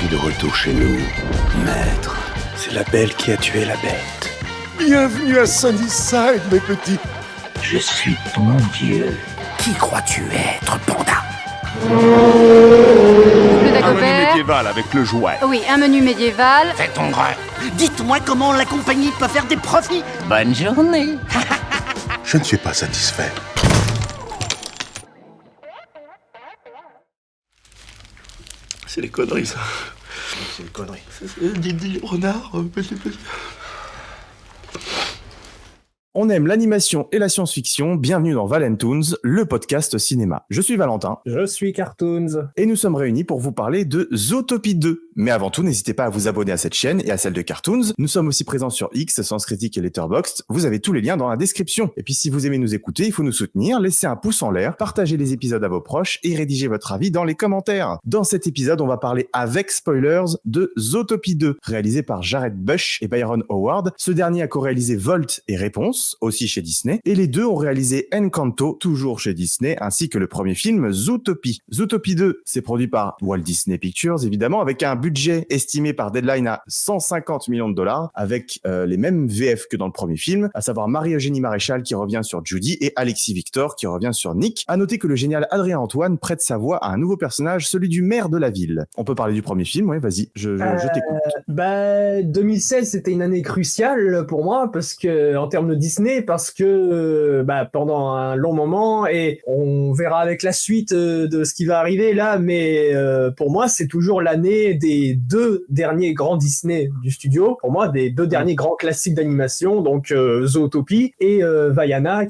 suis de retour chez nous, maître. C'est la belle qui a tué la bête. Bienvenue à Sunnyside, mes petits. Je suis ton dieu. Qui crois-tu être, panda? Le Un Dagobert. menu médiéval avec le jouet. Oui, un menu médiéval. Fais ton grain. Dites-moi comment la compagnie peut faire des profits. Bonne journée. Je ne suis pas satisfait. C'est les conneries, ça. C'est une connerie. Didi, renard, On aime l'animation et la science-fiction, bienvenue dans Valentoons, le podcast cinéma. Je suis Valentin. Je suis Cartoons. Et nous sommes réunis pour vous parler de Zootopie 2. Mais avant tout, n'hésitez pas à vous abonner à cette chaîne et à celle de Cartoons. Nous sommes aussi présents sur X, Sens Critique et Letterboxd. Vous avez tous les liens dans la description. Et puis si vous aimez nous écouter, il faut nous soutenir, laisser un pouce en l'air, partager les épisodes à vos proches et rédiger votre avis dans les commentaires. Dans cet épisode, on va parler avec spoilers de Zootopie 2, réalisé par Jared Bush et Byron Howard. Ce dernier a co-réalisé Volt et Réponse, aussi chez Disney. Et les deux ont réalisé Encanto, toujours chez Disney, ainsi que le premier film Zootopie. Zootopie 2, c'est produit par Walt Disney Pictures, évidemment, avec un budget estimé par Deadline à 150 millions de dollars, avec les mêmes VF que dans le premier film, à savoir Marie-Eugénie Maréchal qui revient sur Judy et Alexis Victor qui revient sur Nick. À noter que le génial Adrien Antoine prête sa voix à un nouveau personnage, celui du maire de la ville. On peut parler du premier film, ouais, vas-y, je t'écoute. 2016, c'était une année cruciale pour moi parce que, en termes de Disney, parce que pendant un long moment, et on verra avec la suite de ce qui va arriver là, mais pour moi, c'est toujours l'année des deux derniers grands Disney du studio. Pour moi, des deux derniers grands classiques d'animation, donc Zootopie et Vaiana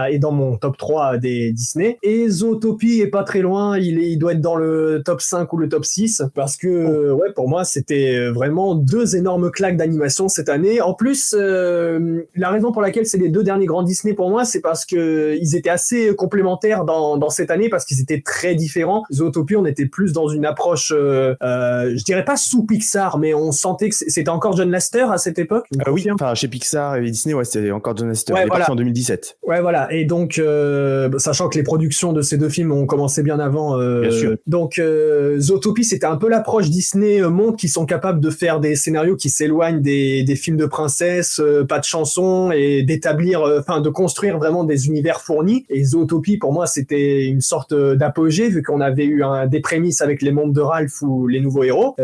est dans mon top 3 des Disney. Et Zootopie est pas très loin, il doit être dans le top 5 ou le top 6, parce que pour moi, c'était vraiment deux énormes claques d'animation cette année. En plus, la raison pour laquelle c'est les deux derniers grands Disney pour moi, c'est parce que ils étaient assez complémentaires dans cette année, parce qu'ils étaient très différents. Zootopie, on était plus dans une approche, je dirais pas sous Pixar, mais on sentait que c'était encore John Lasseter à cette époque. Oui, enfin chez Pixar et Disney, ouais, c'était encore John Lasseter. Ouais, il est parti en 2017. Ouais, voilà. Et donc, sachant que les productions de ces deux films ont commencé bien avant. Bien sûr. Donc, Zootopie, c'était un peu l'approche Disney montre qu'ils sont capables de faire des scénarios qui s'éloignent des films de princesse, pas de chansons, et de construire vraiment des univers fournis. Et Zootopie, pour moi, c'était une sorte d'apogée, vu qu'on avait eu des prémices avec les mondes de Ralph ou les nouveaux héros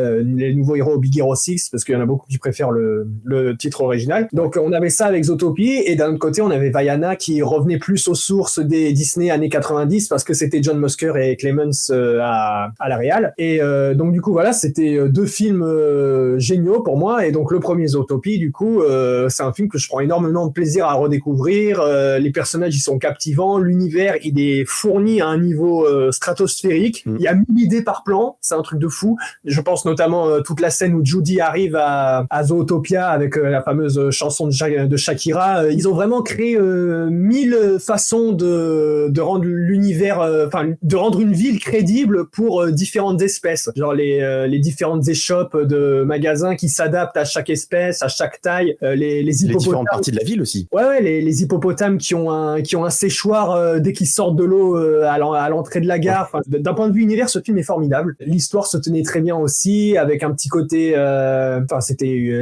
Big Hero 6, parce qu'il y en a beaucoup qui préfèrent le titre original. Donc, on avait ça avec Zootopie, et d'un autre côté, on avait Vaiana qui revenait plus aux sources des Disney années 90, parce que c'était John Musker et Clements à la réal. Et donc, du coup, voilà, c'était deux films géniaux pour moi. Et donc, le premier Zootopie, du coup, c'est un film que je prends énormément de plaisir à redécouvrir. Les personnages, ils sont captivants. L'univers, il est fourni à un niveau stratosphérique. Il y a 1000 idées par plan. C'est un truc de fou. Je pense notamment toute la scène où Judy arrive à Zootopia avec la fameuse chanson de Shakira. Ils ont vraiment créé 1000 façons de rendre l'univers, de rendre une ville crédible pour différentes espèces. Genre les différentes échoppes de magasins qui s'adaptent à chaque espèce, à chaque taille. Les hippopotames. Les différentes parties de la ville aussi. Ouais, les hippopotames qui ont un séchoir dès qu'ils sortent de l'eau à l'entrée de la gare. Enfin, d'un point de vue univers, ce film est formidable. L'histoire se tenait très bien aussi, avec un petit côté,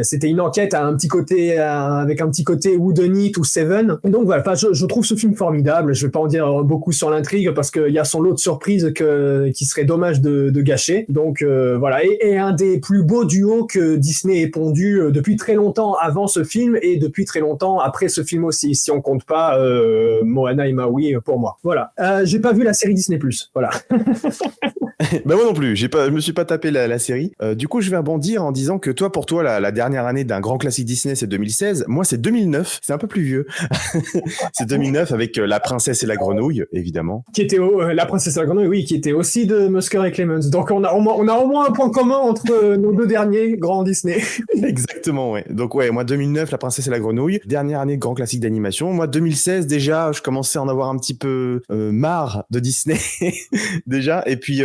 c'était une enquête à un petit côté, avec un petit côté Whodunit ou Seven. Donc voilà, je trouve ce film formidable. Je vais pas en dire beaucoup sur l'intrigue parce qu'il y a son lot de surprises qui serait dommage de gâcher. Donc voilà, et un des plus beaux duos que Disney ait pondu depuis très longtemps avant ce film et depuis très longtemps après ce film aussi, si on compte pas Moana et Maui pour moi. Voilà. J'ai pas vu la série Disney+. Voilà. Bah moi non plus, je me suis pas tapé la série. Du coup, je vais rebondir en disant que pour toi, la dernière année d'un grand classique Disney, c'est 2016. Moi, c'est 2009. C'est un peu plus vieux. C'est 2009 avec La Princesse et la Grenouille, évidemment. Qui était La Princesse et la Grenouille, oui, qui était aussi de Musker et Clements. Donc on a au moins un point commun entre nos deux derniers grands Disney. Exactement, ouais. Donc ouais, moi 2009, La Princesse et la Grenouille, dernière année de grand classique d'animation. Moi 2016 déjà, je commençais à en avoir un petit peu marre de Disney déjà. Et puis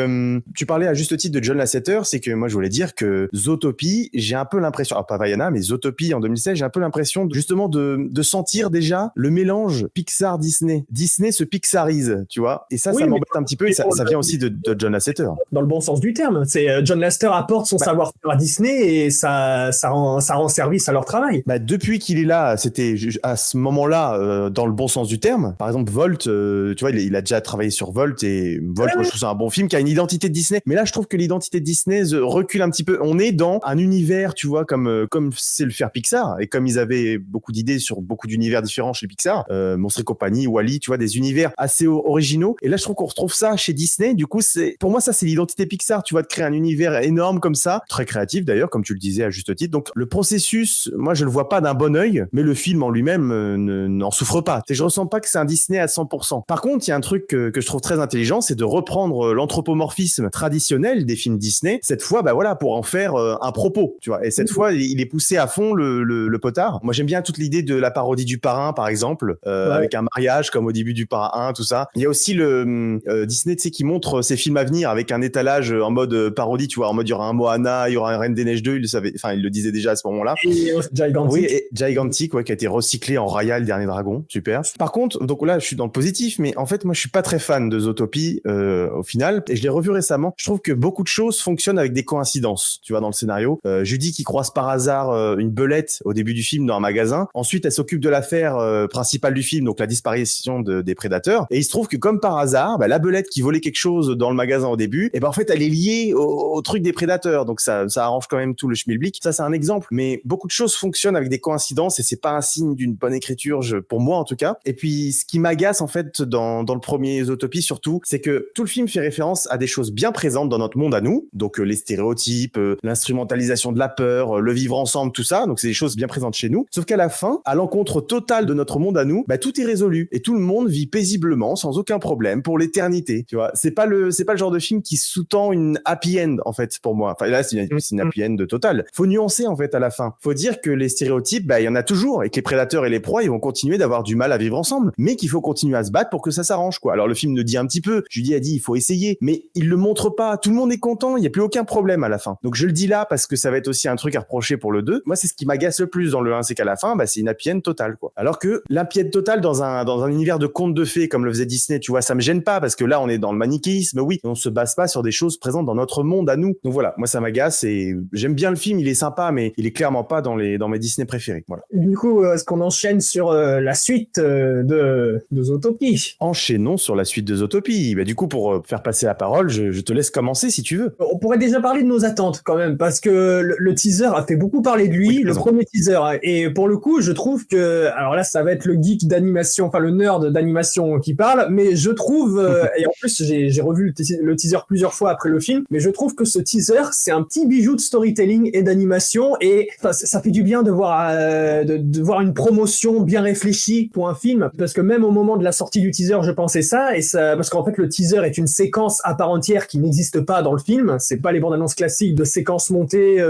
tu parlais à juste titre de John Lasseter, c'est que moi je voulais dire que Zootopie, j'ai un peu l'impression, pas Vaiana, mais Zootopie en 2016, j'ai un peu l'impression justement de sentir déjà le mélange Pixar-Disney. Disney se pixarise, tu vois, et ça m'embête un petit peu, et ça vient aussi de John Lasseter. Dans le bon sens du terme, c'est John Lasseter apporte son savoir-faire à Disney et ça rend service à leur travail. Depuis qu'il est là, c'était à ce moment-là, dans le bon sens du terme. Par exemple, Volt, tu vois, il a déjà travaillé sur Volt, et Volt, moi je trouve ça un bon film qui a une identité de Disney. Mais là, je trouve que l'identité de Disney recule un petit peu. On est dans un univers, tu vois, comme c'est le faire Pixar, et comme ils avaient beaucoup d'idées sur beaucoup d'univers différents chez Pixar, Monstres et compagnie, Wall-E, tu vois, des univers assez originaux. Et là, je trouve qu'on retrouve ça chez Disney. Du coup, pour moi, ça, c'est l'identité Pixar, tu vois, de créer un univers énorme comme ça, très créatif d'ailleurs, comme tu le disais à juste titre. Donc, le processus, moi, je le vois pas d'un bon œil, mais le film en lui-même n'en souffre pas. Je ressens pas que c'est un Disney à 100%. Par contre, il y a un truc que je trouve très intelligent, c'est de reprendre l'anthropomorphisme traditionnel des films Disney, cette fois, pour en faire un propos, tu vois. Et cette fois, il est poussé à fond le potard. Moi, j'aime bien toute l'idée de la parodie du Parrain, par exemple, avec un mariage comme au début du Parrain 1, tout ça. Il y a aussi le Disney, tu sais, qui montre ses films à venir avec un étalage en mode parodie, tu vois, en mode il y aura un Moana, il y aura un Reine des Neiges 2, il le disait déjà à ce moment-là. Et Gigantic. Oui, et Gigantic, qui a été recyclé en Raya, le dernier dragon, super. Par contre, donc là, je suis dans le positif, mais en fait, moi, je suis pas très fan de Zootopie au final, et je l'ai revu récemment. Je trouve que beaucoup de choses fonctionnent avec des coïncidences, tu vois, dans le scénario. Judy qui croise par hasard une belette au début du film dans un magasin. Ensuite, elle s'occupe de l'affaire principale du film, donc la disparition des prédateurs. Et il se trouve que comme par hasard, la belette qui volait quelque chose dans le magasin au début, en fait, elle est liée au truc des prédateurs. Donc ça arrange quand même tout le schmilblick. Ça, c'est un exemple. Mais beaucoup de choses fonctionnent avec des coïncidences et c'est pas un signe d'une bonne écriture, pour moi en tout cas. Et puis, ce qui m'agace en fait dans le premier Zootopie surtout, c'est que tout le film fait référence à des choses bien présentes dans notre monde à nous. Donc les stéréotypes, l'instrumentalisation de la peur, le vivre ensemble, tout ça. Donc c'est des choses bien présentes chez nous. Sauf qu'à la fin, à l'encontre totale de notre monde à nous, tout est résolu et tout le monde vit paisiblement, sans aucun problème, pour l'éternité. Tu vois, c'est pas le genre de film qui sous-tend une happy end en fait pour moi. Enfin là, c'est une happy end totale. Faut nuancer en fait à la fin. Faut dire que les stéréotypes, il y en a toujours et que les prédateurs et les proies, ils vont continuer d'avoir du mal à vivre ensemble, mais qu'il faut continuer à se battre pour que ça s'arrange, quoi. Alors le film nous dit un petit peu, Judy a dit, il faut essayer, mais il le montre pas. Tout le monde est content, il y a plus aucun problème à la fin. Donc je le dis là parce que ça va être aussi un truc à reprocher pour le 2. Moi, c'est ce qui m'agace le plus dans le 1, c'est qu'à la fin, c'est une happy end totale, quoi. Alors que l'happy end totale dans un univers de contes de fées comme le faisait Disney, tu vois, ça me gêne pas parce que là, on est dans le manichéisme, oui, on se base pas sur des choses présentes dans notre monde à nous. Donc voilà, moi ça m'agace et j'aime bien le film, il est sympa, mais il est clairement pas dans mes Disney préférés. Voilà. Du coup, est-ce qu'on enchaîne sur la suite de Zootopie? Enchaînons sur la suite de Zootopie. Du coup, pour faire passer la parole, je te laisse commencer si tu veux. On pourrait déjà parler de nos attentes quand même, parce que le teaser a fait beaucoup parler de lui, oui, le premier teaser. Et pour le coup, je trouve que, alors là, ça va être le geek d'animation, enfin le nerd d'animation qui parle, mais je trouve, et en plus, j'ai revu le teaser plusieurs fois après le film, mais je trouve que ce teaser, c'est un petit bijou de storytelling et d'animation, et ça fait du bien de voir une promotion bien réfléchie pour un film, parce que même au moment de la sortie du teaser, je pensais ça, parce qu'en fait, le teaser est une séquence à part entière qui n'existe pas dans le film. C'est pas les bandes annonces classiques de séquences montées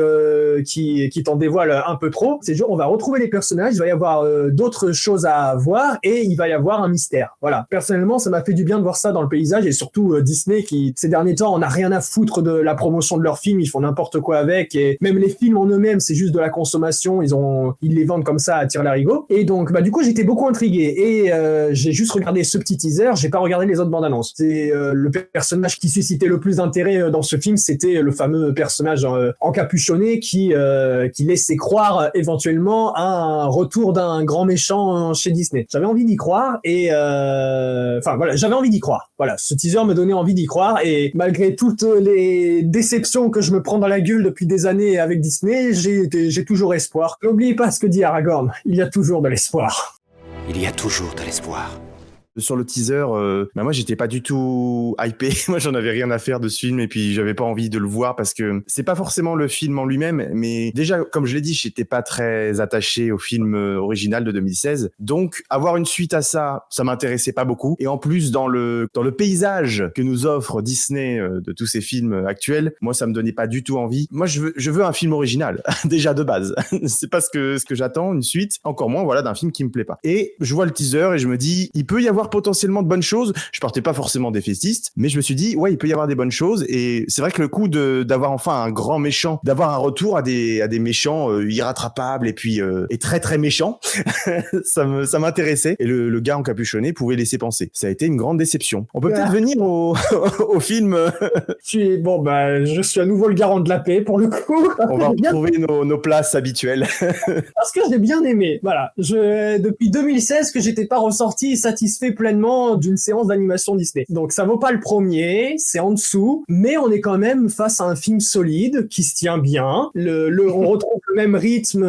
qui t'en dévoilent un peu trop. C'est genre, on va retrouver les personnages, il va y avoir d'autres choses à voir et il va y avoir un mystère. Voilà. Personnellement, ça m'a fait du bien de voir ça dans le paysage et surtout Disney qui, ces derniers temps, on n'a rien à foutre de la promotion de leurs films, ils font n'importe quoi avec et même les films en eux-mêmes, c'est juste de la consommation, ils les vendent comme ça à tire-larigot. Et donc, du coup, j'étais beaucoup intrigué et j'ai juste regardé ce petit teaser, j'ai pas regardé les autres bandes annonces. C'est le personnage qui suscitait le plus d'intérêt dans ce film, c'était le fameux personnage encapuchonné qui laissait croire éventuellement à un retour d'un grand méchant chez Disney. J'avais envie d'y croire et j'avais envie d'y croire. Voilà, ce teaser me donnait envie d'y croire et malgré toutes les déceptions que je me prends dans la gueule depuis des années avec Disney, j'ai toujours espoir. N'oubliez pas ce que dit Aragorn, il y a toujours de l'espoir. Il y a toujours de l'espoir. Sur le teaser, moi j'étais pas du tout hypé. Moi j'en avais rien à faire de ce film et puis j'avais pas envie de le voir parce que c'est pas forcément le film en lui-même, mais déjà comme je l'ai dit, j'étais pas très attaché au film original de 2016. Donc avoir une suite à ça m'intéressait pas beaucoup. Et en plus dans le paysage que nous offre Disney de tous ces films actuels, moi ça me donnait pas du tout envie. Moi je veux un film original déjà de base. C'est pas ce que j'attends, une suite, encore moins d'un film qui me plaît pas. Et je vois le teaser et je me dis il peut y avoir avoir potentiellement de bonnes choses. Je partais pas forcément défaitiste, mais je me suis dit, ouais, il peut y avoir des bonnes choses. Et c'est vrai que le coup d'avoir enfin un grand méchant, d'avoir un retour à des méchants irrattrapables et puis et très très méchants, ça m'intéressait. Et le gars encapuchonné pouvait laisser penser. Ça a été une grande déception. On peut peut-être venir au film. Je suis à nouveau le garant de la paix pour le coup. On va retrouver nos places habituelles. Parce que j'ai bien aimé. Voilà. Depuis 2016 que j'étais pas ressorti satisfait pleinement d'une séance d'animation Disney. Donc ça vaut pas le premier, c'est en dessous, mais on est quand même face à un film solide qui se tient bien. On retrouve le même rythme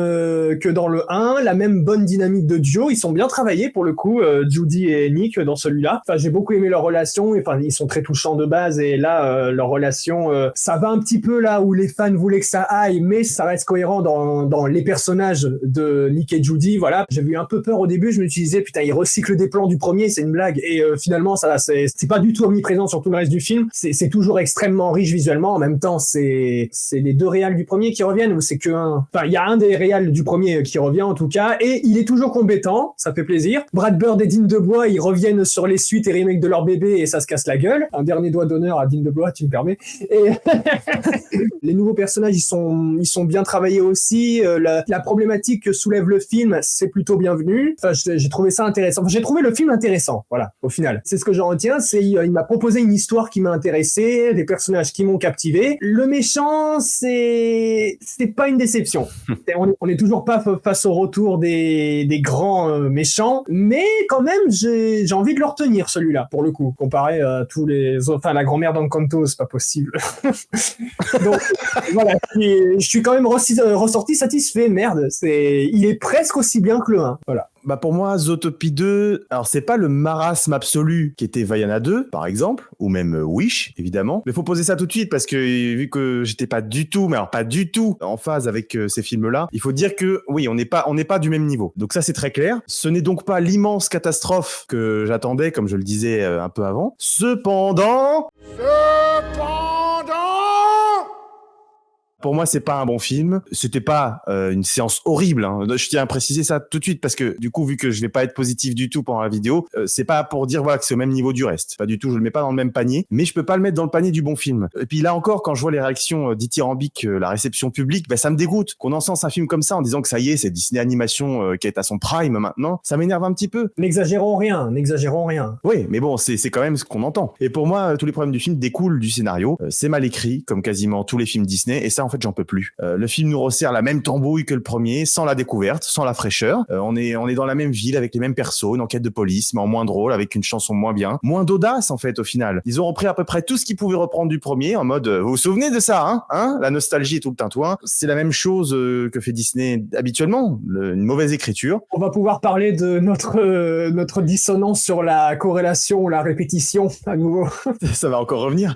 que dans le 1, la même bonne dynamique de duo. Ils sont bien travaillés pour le coup, Judy et Nick dans celui-là. Enfin, j'ai beaucoup aimé leur relation. Enfin, ils sont très touchants de base et là, leur relation, ça va un petit peu là où les fans voulaient que ça aille, mais ça reste cohérent dans les personnages de Nick et Judy. Voilà, j'avais eu un peu peur au début. Je me disais putain, ils recyclent des plans du premier, c'est une blague. Et finalement, ça, c'est pas du tout omniprésent sur tout le reste du film. C'est toujours extrêmement riche visuellement. En même temps, c'est les deux réals du premier qui reviennent ou c'est que un. Enfin, il y a un des réals du premier qui revient en tout cas, et il est toujours compétent. Ça fait plaisir. Brad Bird et Dean DeBlois, ils reviennent sur les suites et remakes de leur bébé et ça se casse la gueule. Un dernier doigt d'honneur à Dean DeBlois, tu me permets. Et les nouveaux personnages, ils sont bien travaillés aussi. La problématique que soulève le film, c'est plutôt bienvenu. Enfin, j'ai trouvé ça intéressant. Enfin, j'ai trouvé le film intéressant. Voilà, au final. C'est ce que j'en retiens. Il m'a proposé une histoire qui m'a intéressé, des personnages qui m'ont captivé. Le méchant, c'est pas une déception. On est toujours pas face au retour des grands méchants, mais quand même, j'ai envie de le retenir, celui-là, pour le coup, comparé à tous les autres. Enfin, la grand-mère d'Encanto, c'est pas possible. Donc, voilà, je suis quand même ressorti satisfait. Merde, il est presque aussi bien que le 1. Voilà. Bah pour moi, Zootopie 2, alors c'est pas le marasme absolu qui était Vaiana 2, par exemple, ou même Wish, évidemment. Mais faut poser ça tout de suite parce que vu que j'étais pas du tout, mais alors pas du tout en phase avec ces films-là, il faut dire que oui, on n'est pas du même niveau. Donc ça c'est très clair. Ce n'est donc pas l'immense catastrophe que j'attendais, comme je le disais un peu avant. Cependant... Pour moi, c'est pas un bon film. C'était pas une séance horrible. Hein. Je tiens à préciser ça tout de suite parce que du coup, vu que je vais pas être positif du tout pendant la vidéo, c'est pas pour dire voilà que c'est au même niveau du reste. Pas du tout. Je le mets pas dans le même panier, mais je peux pas le mettre dans le panier du bon film. Et puis là encore, quand je vois les réactions dithyrambiques, la réception publique, ça me dégoûte qu'on encense un film comme ça en disant que ça y est, c'est Disney Animation qui est à son prime maintenant. Ça m'énerve un petit peu. N'exagérons rien. Oui, mais bon, c'est quand même ce qu'on entend. Et pour moi, tous les problèmes du film découlent du scénario. C'est mal écrit, comme quasiment tous les films Disney, et ça en fait j'en peux plus. Le film nous resserre la même tambouille que le premier, sans la découverte, sans la fraîcheur. On est dans la même ville avec les mêmes persos, une enquête de police, mais en moins drôle, avec une chanson moins bien, moins d'audace en fait au final. Ils ont repris à peu près tout ce qu'ils pouvaient reprendre du premier, en mode vous vous souvenez de ça, hein la nostalgie et tout le tintouin. C'est la même chose que fait Disney habituellement, une mauvaise écriture. On va pouvoir parler de notre dissonance sur la corrélation ou la répétition à nouveau. Ça va encore revenir.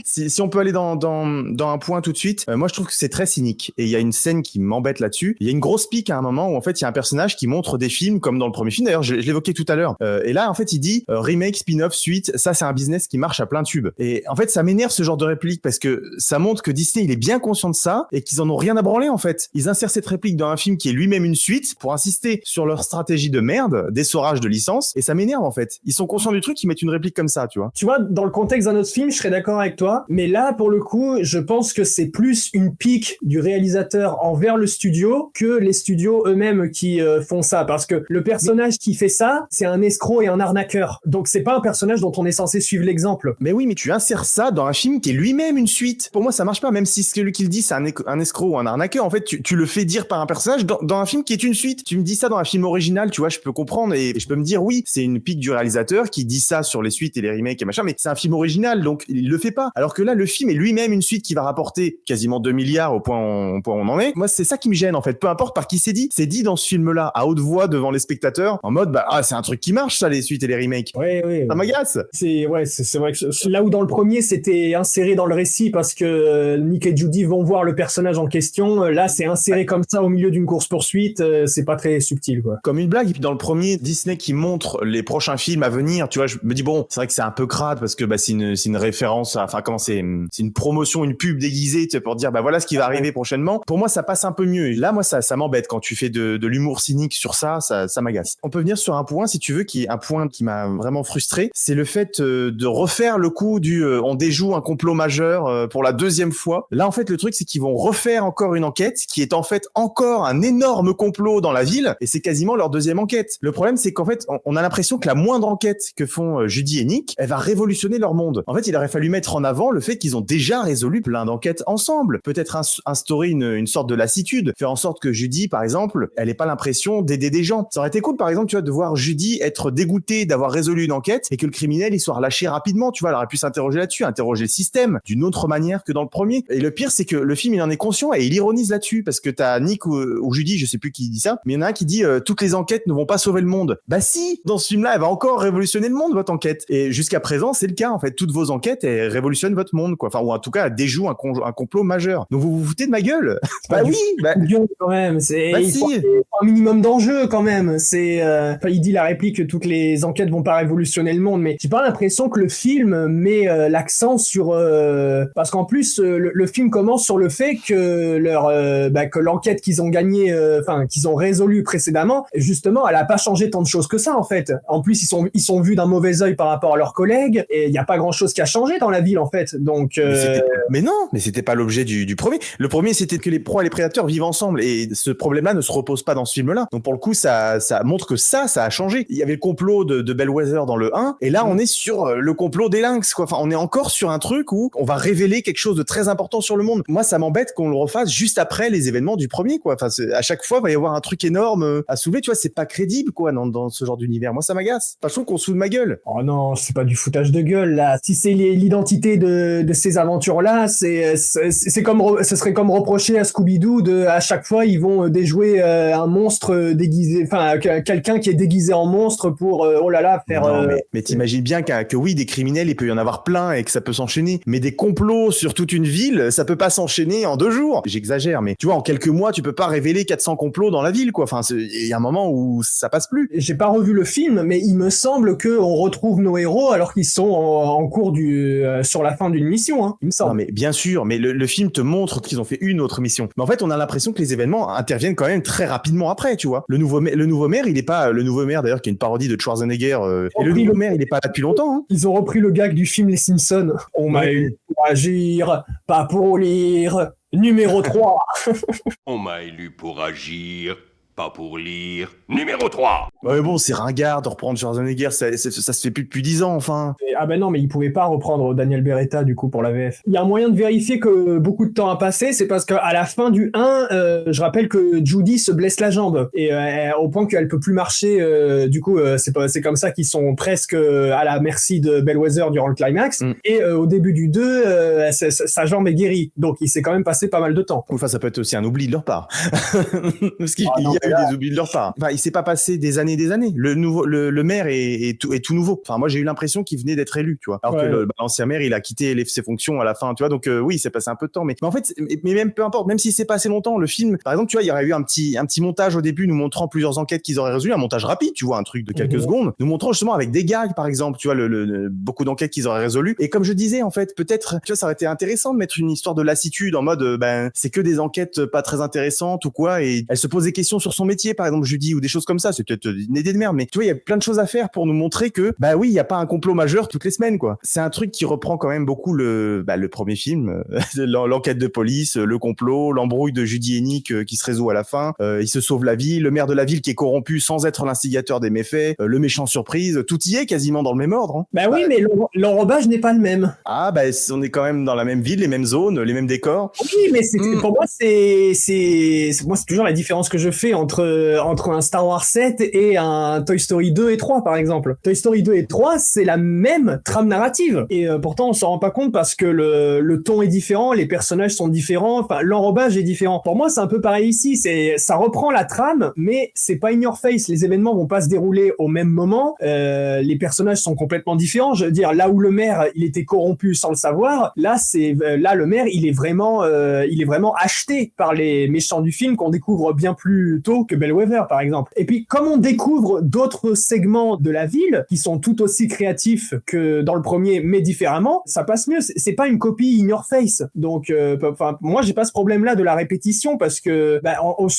Si on peut aller dans un point tout de suite, moi je trouve que c'est très cynique et il y a une scène qui m'embête là-dessus. Il y a une grosse pique à un moment où en fait il y a un personnage qui montre des films comme dans le premier film, d'ailleurs je l'évoquais tout à l'heure, et là en fait il dit remake, spin-off, suite, ça c'est un business qui marche à plein tube. Et en fait ça m'énerve ce genre de réplique parce que ça montre que Disney il est bien conscient de ça et qu'ils en ont rien à branler en fait. Ils insèrent cette réplique dans un film qui est lui-même une suite pour insister sur leur stratégie de merde, d'essorage de licence, et ça m'énerve en fait. Ils sont conscients du truc, ils mettent une réplique comme ça, tu vois. Tu vois, dans le contexte d'un autre film, je serais d'accord avec toi, mais là pour le coup, je pense que c'est plus une pique du réalisateur envers le studio que les studios eux-mêmes qui font ça, parce que le personnage qui fait ça, c'est un escroc et un arnaqueur. Donc c'est pas un personnage dont on est censé suivre l'exemple. Mais oui, mais tu insères ça dans un film qui est lui-même une suite. Pour moi, ça marche pas, même si celui qui le dit, c'est un escroc ou un arnaqueur. En fait, tu le fais dire par un personnage dans un film qui est une suite. Tu me dis ça dans un film original, tu vois, je peux comprendre et je peux me dire oui, c'est une pique du réalisateur qui dit ça sur les suites et les remakes et machin, mais c'est un film original, donc il le fait pas. Alors que là, le film est lui-même une suite qui va rapporter quasiment 2 milliards au point où on en est. Moi, c'est ça qui me gêne, en fait. Peu importe par qui c'est dit. C'est dit dans ce film-là, à haute voix devant les spectateurs, en mode, c'est un truc qui marche, ça, les suites et les remakes. Oui. Ça m'agace. C'est vrai que là où dans le premier, c'était inséré dans le récit parce que Nick et Judy vont voir le personnage en question. Là, c'est inséré comme ça au milieu d'une course-poursuite. C'est pas très subtil, quoi. Comme une blague. Et puis dans le premier, Disney qui montre les prochains films à venir, tu vois, je me dis, bon, c'est vrai que c'est un peu crade parce que c'est une référence, c'est une promotion, une pub déguisée teaser, tu sais, pour dire bah voilà ce qui va arriver prochainement. Pour moi, ça passe un peu mieux. Et là, moi, ça m'embête quand tu fais de l'humour cynique sur ça m'agace. On peut venir sur un point, si tu veux, qui est un point qui m'a vraiment frustré, c'est le fait de refaire le coup du on déjoue un complot majeur pour la deuxième fois. Là, en fait, le truc, c'est qu'ils vont refaire encore une enquête qui est en fait encore un énorme complot dans la ville, et c'est quasiment leur deuxième enquête. Le problème, c'est qu'en fait, on a l'impression que la moindre enquête que font Judy et Nick, elle va révolutionner leur monde. En fait, il aurait fallu mettre en avant le fait qu'ils ont déjà résolu plein d'enquêtes ensemble. Peut-être instaurer une sorte de lassitude, faire en sorte que Judy, par exemple, elle ait pas l'impression d'aider des gens. Ça aurait été cool, par exemple, tu vois, de voir Judy être dégoûtée d'avoir résolu une enquête et que le criminel, il soit relâché rapidement, tu vois. Elle aurait pu s'interroger là-dessus, interroger le système d'une autre manière que dans le premier. Et le pire, c'est que le film, il en est conscient et il ironise là-dessus, parce que t'as Nick ou Judy, je sais plus qui dit ça, mais il y en a un qui dit toutes les enquêtes ne vont pas sauver le monde. Bah si, dans ce film-là, elle va encore révolutionner le monde, votre enquête. Et jusqu'à présent, c'est le cas, en fait. Toutes vos enquêtes, elles révolutionnent votre monde, quoi. Enfin, ou en tout cas, elles déjouent un complot majeur. Donc vous foutez de ma gueule. Bah oui, bah quand même, c'est bah si. un minimum d'enjeu quand même. C'est il dit la réplique que toutes les enquêtes vont pas révolutionner le monde, mais j'ai pas l'impression que le film met l'accent sur parce qu'en plus le film commence sur le fait que que l'enquête qu'ils ont gagnée, qu'ils ont résolue précédemment, justement, elle a pas changé tant de choses que ça en fait. En plus, ils sont vus d'un mauvais œil par rapport à leurs collègues, et il y a pas grand chose qui a changé dans la ville en fait. Donc mais non, mais c'était pas l'objet du premier. Le premier, c'était que les proies et les prédateurs vivent ensemble, et ce problème-là ne se repose pas dans ce film-là. Donc pour le coup, ça montre que ça a changé. Il y avait le complot de Bellwether dans le 1, et là on est sur le complot des Lynx, quoi. Enfin, on est encore sur un truc où on va révéler quelque chose de très important sur le monde. Moi, ça m'embête qu'on le refasse juste après les événements du premier, quoi. Enfin, à chaque fois, il va y avoir un truc énorme à soulever, tu vois. C'est pas crédible, quoi, dans ce genre d'univers. Moi, ça m'agace. Pas chaud qu'on se fout de ma gueule. Oh non, c'est pas du foutage de gueule là. Si c'est l'identité de ces aventures-là, c'est comme ce serait comme reprocher à Scooby-Doo à chaque fois ils vont déjouer un monstre déguisé, enfin quelqu'un qui est déguisé en monstre pour oh là là faire. Non, mais t'imagines bien que oui, des criminels, il peut y en avoir plein et que ça peut s'enchaîner, mais des complots sur toute une ville, ça peut pas s'enchaîner en 2 jours. J'exagère, mais tu vois, en quelques mois, tu peux pas révéler 400 complots dans la ville, quoi. Enfin, il y a un moment où ça passe plus. J'ai pas revu le film, mais il me semble que on retrouve nos héros alors qu'ils sont en cours sur la fin d'une mission, hein, il me semble. Non, mais bien sûr, mais le film te montre qu'ils ont fait une autre mission. Mais en fait, on a l'impression que les événements interviennent quand même très rapidement après, tu vois. Le nouveau maire, il est pas le nouveau maire d'ailleurs, qui est une parodie de Schwarzenegger. Et le nouveau maire, il est pas là depuis longtemps. Hein. Ils ont repris le gag du film Les Simpsons. On m'a eu pour agir, pas pour lire. Numéro 3. On m'a élu pour agir, pas pour lire. Numéro 3. Ouais, bon, c'est ringard de reprendre Schwarzenegger, ça se fait plus depuis 10 ans, enfin. Ah ben non, mais ils pouvaient pas reprendre Daniel Beretta, du coup, pour la VF. Il y a un moyen de vérifier que beaucoup de temps a passé, c'est parce qu'à la fin du 1, je rappelle que Judy se blesse la jambe, et au point qu'elle peut plus marcher, du coup, c'est comme ça qu'ils sont presque à la merci de Bellwether durant le climax, et au début du 2, sa jambe est guérie, donc il s'est quand même passé pas mal de temps. Enfin, ça peut être aussi un oubli de leur part. Parce qu'il y a eu des oublis de leur part. Enfin, il s'est pas passé des années. Le maire est tout nouveau. Enfin, moi, j'ai eu l'impression qu'il venait d'être élu, tu vois. Alors que l'ancien maire, il a quitté ses fonctions à la fin, tu vois. Donc, oui, il s'est passé un peu de temps. Mais en fait, même peu importe, même s'il s'est passé longtemps, le film, par exemple, tu vois, il y aurait eu un petit montage au début nous montrant plusieurs enquêtes qu'ils auraient résolues, un montage rapide, tu vois, un truc de quelques secondes, nous montrant justement avec des gags, par exemple, tu vois, beaucoup d'enquêtes qu'ils auraient résolues. Et comme je disais, en fait, peut-être, tu vois, ça aurait été intéressant de mettre une histoire de lassitude en mode, c'est que des enquêtes pas très intéressantes ou quoi, et elle se pose des questions sur son métier, par exemple, Judy, ou des choses comme ça. C'est peut-être une idée de merde, mais tu vois, il y a plein de choses à faire pour nous montrer que, oui, il y a pas un complot majeur toutes les semaines, quoi. C'est un truc qui reprend quand même beaucoup le premier film, l'enquête de police, le complot, l'embrouille de Judy et Nick qui se résout à la fin, il se sauve la vie, le maire de la ville qui est corrompu sans être l'instigateur des méfaits, le méchant surprise, tout y est quasiment dans le même ordre. Hein. Oui, mais l'enrobage n'est pas le même. Ah, on est quand même dans la même ville, les mêmes zones, les mêmes décors. Oui, mais pour moi, c'est toujours la différence que je fais entre un Star Wars 7 et un Toy Story 2 et 3, par exemple. Toy Story 2 et 3, c'est la même trame narrative. Et pourtant, on s'en rend pas compte parce que le ton est différent, les personnages sont différents, enfin, l'enrobage est différent. Pour moi, c'est un peu pareil ici. Ça reprend la trame, mais c'est pas in your face. Les événements vont pas se dérouler au même moment. Les personnages sont complètement différents. Je veux dire, là où le maire, il était corrompu sans le savoir, là, le maire, il est vraiment acheté par les méchants du film qu'on découvre bien plus tôt tôt que Bellwether, par exemple. Et puis, comme on découvre d'autres segments de la ville qui sont tout aussi créatifs que dans le premier, mais différemment, ça passe mieux. C'est pas une copie in your face. Donc, moi, j'ai pas ce problème-là de la répétition parce que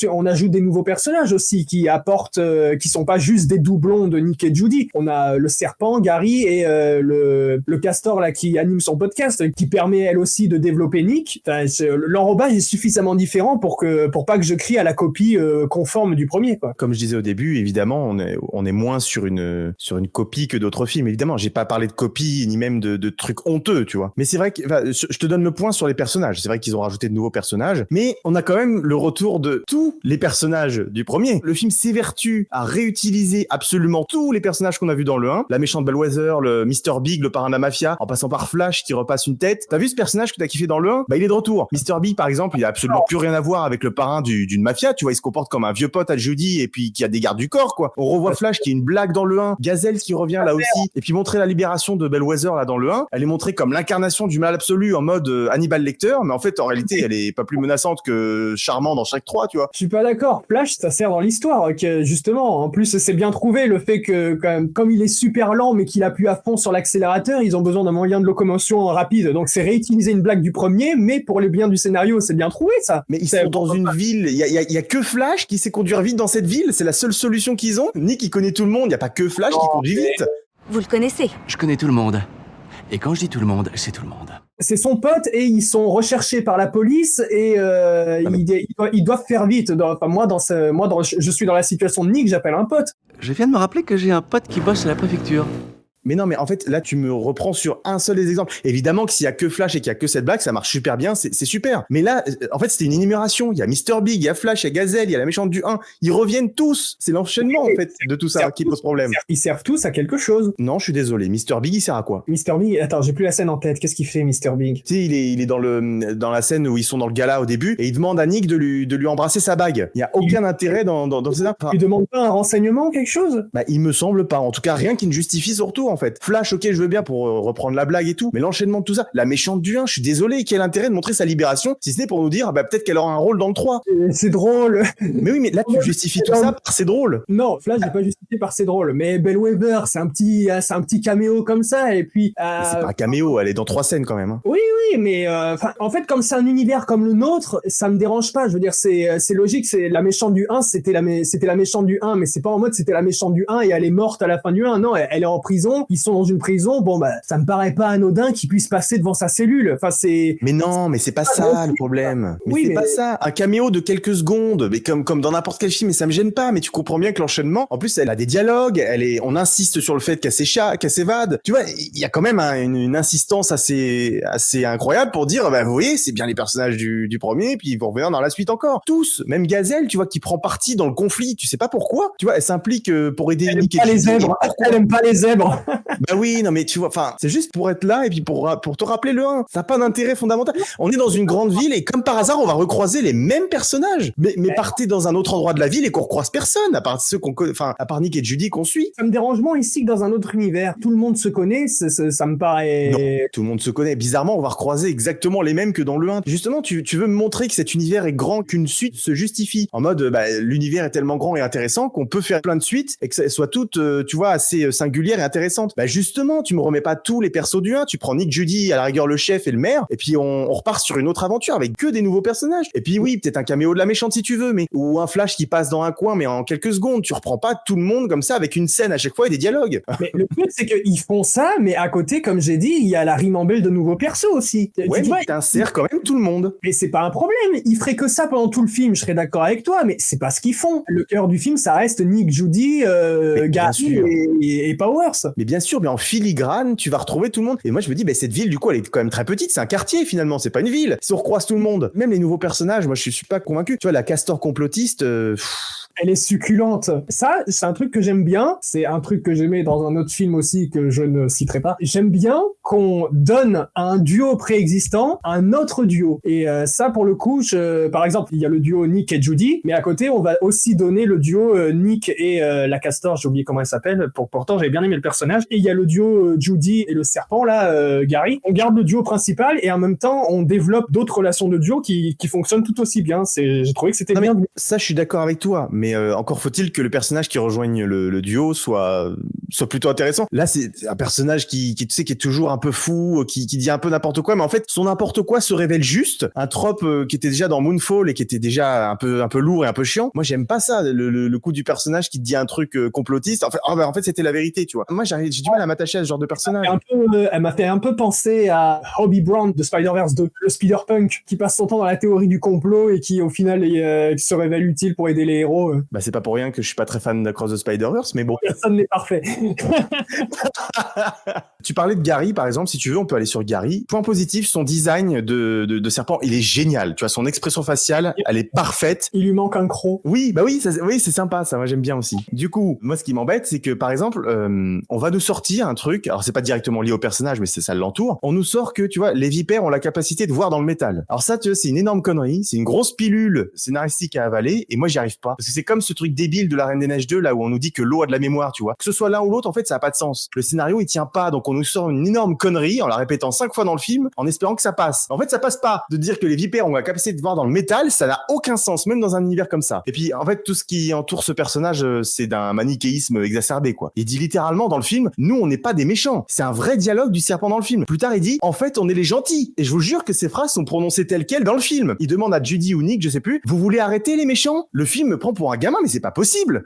on ajoute des nouveaux personnages aussi qui apportent, qui sont pas juste des doublons de Nick et Judy. On a le serpent, Gary, et le castor là qui anime son podcast, qui permet elle aussi de développer Nick. Enfin, l'enrobage est suffisamment différent pour pas que je crie à la copie conforme du premier, quoi. Comme je disais au début, évidemment, on est moins sur une copie que d'autres films. Évidemment, j'ai pas parlé de copie ni même de trucs honteux, tu vois. Mais c'est vrai que je te donne le point sur les personnages. C'est vrai qu'ils ont rajouté de nouveaux personnages, mais on a quand même le retour de tous les personnages du premier. Le film s'évertue à réutiliser absolument tous les personnages qu'on a vus dans le 1. La méchante Bellwether, le Mr. Big, le parrain de la mafia, en passant par Flash qui repasse une tête. T'as vu ce personnage que t'as kiffé dans le 1? Il est de retour. Mr. Big, par exemple, il a absolument plus rien à voir avec le parrain d'une mafia. Tu vois, il se comporte comme un vieux pote à Judy et puis qui a des gardes du corps, quoi. On revoit Flash qui est une blague dans le 1. Gazelle qui revient là aussi. Et puis montrer la libération de Bellwether là dans le 1. Elle est montrée comme l'incarnation du mal absolu en mode Hannibal Lecter, mais en fait, en réalité, elle est pas plus menaçante que Charmant dans Shrek 3, tu vois. Je suis pas d'accord. Flash, ça sert dans l'histoire, que justement. En plus, c'est bien trouvé le fait que, quand même, comme il est super lent, mais qu'il appuie à fond sur l'accélérateur, ils ont besoin d'un moyen de locomotion rapide. Donc, c'est réutiliser une blague du premier, mais pour le bien du scénario, c'est bien trouvé, ça. Mais ils sont dans une ville. Il y a que Flash qui sait conduire vite dans cette ville. C'est la seule solution qu'ils ont. Nick, il connaît tout le monde. Il y a pas que Flash qui conduit vite. Vous le connaissez? Je connais tout le monde. Et quand je dis tout le monde, c'est tout le monde. C'est son pote et ils sont recherchés par la police et ils doivent faire vite. Je suis dans la situation de Nick, j'appelle un pote. Je viens de me rappeler que j'ai un pote qui bosse à la préfecture. Mais non, mais en fait, là, tu me reprends sur un seul des exemples. Évidemment que s'il y a que Flash et qu'il y a que cette blague, ça marche super bien, c'est super. Mais là, en fait, c'était une énumération. Il y a Mr. Big, il y a Flash, il y a Gazelle, il y a la méchante du 1. Ils reviennent tous. C'est l'enchaînement, en fait, de tout ça qui pose problème. Ils servent tous à quelque chose. Non, je suis désolé. Mr. Big, il sert à quoi? Mr. Big, attends, j'ai plus la scène en tête. Qu'est-ce qu'il fait, Mr. Big? Tu sais, il est dans la scène où ils sont dans le gala au début et il demande à Nick de lui embrasser sa bague. Il n'y a aucun intérêt dans ça. Il demande pas un renseignement, quelque chose? Il me semble pas. En tout cas, rien qui ne justifie ce retour, en fait. Flash, ok, je veux bien pour reprendre la blague et tout, mais l'enchaînement de tout ça, la méchante du 1, je suis désolé, quel intérêt de montrer sa libération, si ce n'est pour nous dire, peut-être qu'elle aura un rôle dans le 3. C'est drôle. Mais oui, mais là, tu justifies tout ça par c'est drôle. Non, Flash, j'ai pas justifié par c'est drôle, mais Bellwether, c'est un petit caméo comme ça, et puis... C'est pas un caméo, elle est dans 3 scènes quand même. Hein. Oui, mais en fait, comme c'est un univers comme le nôtre, ça me dérange pas, je veux dire, c'est logique, c'est la méchante du 1, c'était la méchante du 1, mais c'est pas en mode c'était la méchante du 1 et elle est morte à la fin du 1, non, elle est en prison, ils sont dans une prison, ça me paraît pas anodin qu'il puisse passer devant sa cellule. Enfin, c'est... Mais non, mais c'est pas ça le problème. Mais pas ça. Un caméo de quelques secondes, mais comme dans n'importe quel film, mais ça me gêne pas, mais tu comprends bien que l'enchaînement, en plus, elle a des dialogues, on insiste sur le fait qu'elle s'évade. Tu vois, il y a quand même une insistance assez incroyable pour dire, vous voyez, c'est bien les personnages du premier, puis ils vont revenir dans la suite encore. Tous. Même Gazelle, tu vois, qui prend parti dans le conflit, tu sais pas pourquoi. Tu vois, elle s'implique pour aider Nick et Judy. Elle aime pas les zèbres. Oui, non, mais tu vois, enfin, c'est juste pour être là et puis pour te rappeler le 1. Ça n'a pas d'intérêt fondamental. On est dans une grande ville et comme par hasard, on va recroiser les mêmes personnages. Mais partez dans un autre endroit de la ville et qu'on recroise personne, à part ceux à part Nick et Judy qu'on suit. Ça me dérange moins ici que dans un autre univers. Tout le monde se connaît, ça me paraît... Non, tout le monde se connaît. Bizarrement, on va recroiser exactement les mêmes que dans le 1. Justement, tu veux me montrer que cet univers est grand, qu'une suite se justifie. En mode, l'univers est tellement grand et intéressant qu'on peut faire plein de suites et que ça soit toutes, tu vois, assez singulières et intéressantes. Justement, tu me remets pas tous les persos du 1, tu prends Nick, Judy, à la rigueur le chef et le maire, et puis on repart sur une autre aventure avec que des nouveaux personnages. Et puis oui, peut-être un caméo de la méchante si tu veux, mais ou un Flash qui passe dans un coin, mais en quelques secondes. Tu reprends pas tout le monde comme ça avec une scène à chaque fois et des dialogues. Mais le truc, c'est qu'ils font ça, mais à côté, comme j'ai dit, il y a la ribambelle de nouveaux persos aussi. Ouais, mais t'insères quand même tout le monde. Mais c'est pas un problème. Ils feraient que ça pendant tout le film, je serais d'accord avec toi, mais c'est pas ce qu'ils font. Le cœur du film, ça reste Nick, Judy, Gary et Powers. Mais bien sûr, mais en filigrane, tu vas retrouver tout le monde. Et moi, je me dis, cette ville, du coup, elle est quand même très petite. C'est un quartier, finalement. C'est pas une ville. Si on recroise tout le monde, même les nouveaux personnages, moi, je suis pas convaincu. Tu vois, la castor complotiste, elle est succulente. Ça, c'est un truc que j'aime bien. C'est un truc que j'aimais dans un autre film aussi que je ne citerai pas. J'aime bien qu'on donne à un duo préexistant un autre duo. Et ça, pour le coup, par exemple, il y a le duo Nick et Judy, mais à côté, on va aussi donner le duo Nick et la castor, j'ai oublié comment elle s'appelle. Pourtant, j'avais bien aimé le personnage. Et il y a le duo Judy et le serpent, là, Gary. On garde le duo principal et en même temps, on développe d'autres relations de duo qui fonctionnent tout aussi bien. J'ai trouvé que c'était bien. Ça, je suis d'accord avec toi, mais mais encore faut-il que le personnage qui rejoigne le duo soit plutôt intéressant. Là, c'est un personnage qui tu sais, qui est toujours un peu fou, qui dit un peu n'importe quoi, mais en fait, son n'importe quoi se révèle juste. Un trope qui était déjà dans Moonfall et qui était déjà un peu lourd et un peu chiant. Moi, j'aime pas ça, le coup du personnage qui te dit un truc complotiste. En fait, c'était la vérité, tu vois. Moi, j'ai du mal à m'attacher à ce genre de personnage. Elle m'a fait un peu penser à Hobie Brown de Spider-Verse 2, le Spider-Punk, qui passe son temps dans la théorie du complot et qui, au final, se révèle utile pour aider les héros. Bah, c'est pas pour rien que je suis pas très fan d'Across the Spider-Verse, mais bon. Personne n'est parfait. Tu parlais de Gary, par exemple, si tu veux, on peut aller sur Gary. Point positif, son design de serpent, il est génial. Tu vois, son expression faciale, elle est parfaite. Il lui manque un croc. Oui, bah oui, oui, c'est sympa, ça, moi j'aime bien aussi. Du coup, moi ce qui m'embête, c'est que par exemple, on va nous sortir un truc, alors c'est pas directement lié au personnage, mais ça l'entoure. On nous sort que, tu vois, les vipères ont la capacité de voir dans le métal. Alors ça, tu vois, c'est une énorme connerie, c'est une grosse pilule scénaristique à avaler, et moi j'y arrive pas. Parce que c'est comme ce truc débile de la Reine des Neiges 2, là où on nous dit que l'eau a de la mémoire, tu vois. Que ce soit l'un ou l'autre, en fait, ça a pas de sens. Le scénario, il tient pas, donc on nous sort une énorme connerie en la répétant 5 fois dans le film, en espérant que ça passe. En fait, ça passe pas. De dire que les vipères ont la capacité de voir dans le métal, ça n'a aucun sens, même dans un univers comme ça. Et puis, en fait, tout ce qui entoure ce personnage, c'est d'un manichéisme exacerbé, quoi. Il dit littéralement dans le film, nous, on n'est pas des méchants. C'est un vrai dialogue du serpent dans le film. Plus tard, il dit, en fait, on est les gentils. Et je vous jure que ces phrases sont prononcées telles quelles dans le film. Il demande à Judy ou Nick, je sais plus, vous voulez arrêter les méchants? Le film me prend pour un gamin, mais c'est pas possible.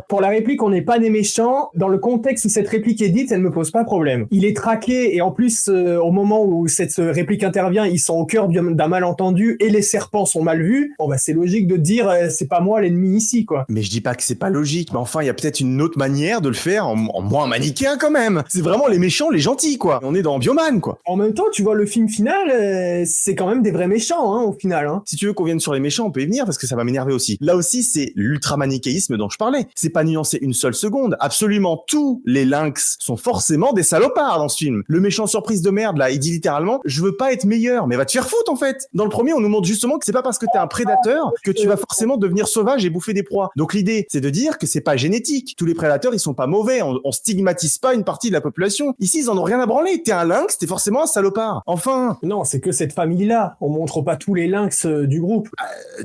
Pour la réplique, on n'est pas des méchants. Dans le contexte où cette réplique est dite, elle me pose pas problème. Il est traqué et en plus, au moment où cette réplique intervient, ils sont au cœur d'un malentendu et les serpents sont mal vus. Bon, bah, c'est logique de dire, c'est pas moi l'ennemi ici, quoi. Mais je dis pas que c'est pas logique, mais enfin, il y a peut-être une autre manière de le faire en moins manichéen quand même. C'est vraiment les méchants, les gentils, quoi. On est dans Bioman, quoi. En même temps, tu vois, le film final, c'est quand même des vrais méchants, hein, au final, hein. Si tu veux qu'on vienne sur les méchants, on peut y venir parce que ça va m'énerver aussi. Là aussi, c'est l'ultra-manichéisme dont je parlais. C'est pas nuancé une seule seconde. Absolument tous les lynx sont forcément des salopards dans ce film. Le méchant surprise de merde, là, il dit littéralement, je veux pas être meilleur, mais va te faire foutre, en fait. Dans le premier, on nous montre justement que c'est pas parce que t'es un prédateur que tu vas forcément devenir sauvage et bouffer des proies. Donc l'idée, c'est de dire que c'est pas génétique. Tous les prédateurs, ils sont pas mauvais. On stigmatise pas une partie de la population. Ici, ils en ont rien à branler. T'es un lynx, t'es forcément un salopard. Enfin. Non, c'est que cette famille-là. On montre pas tous les lynx du groupe.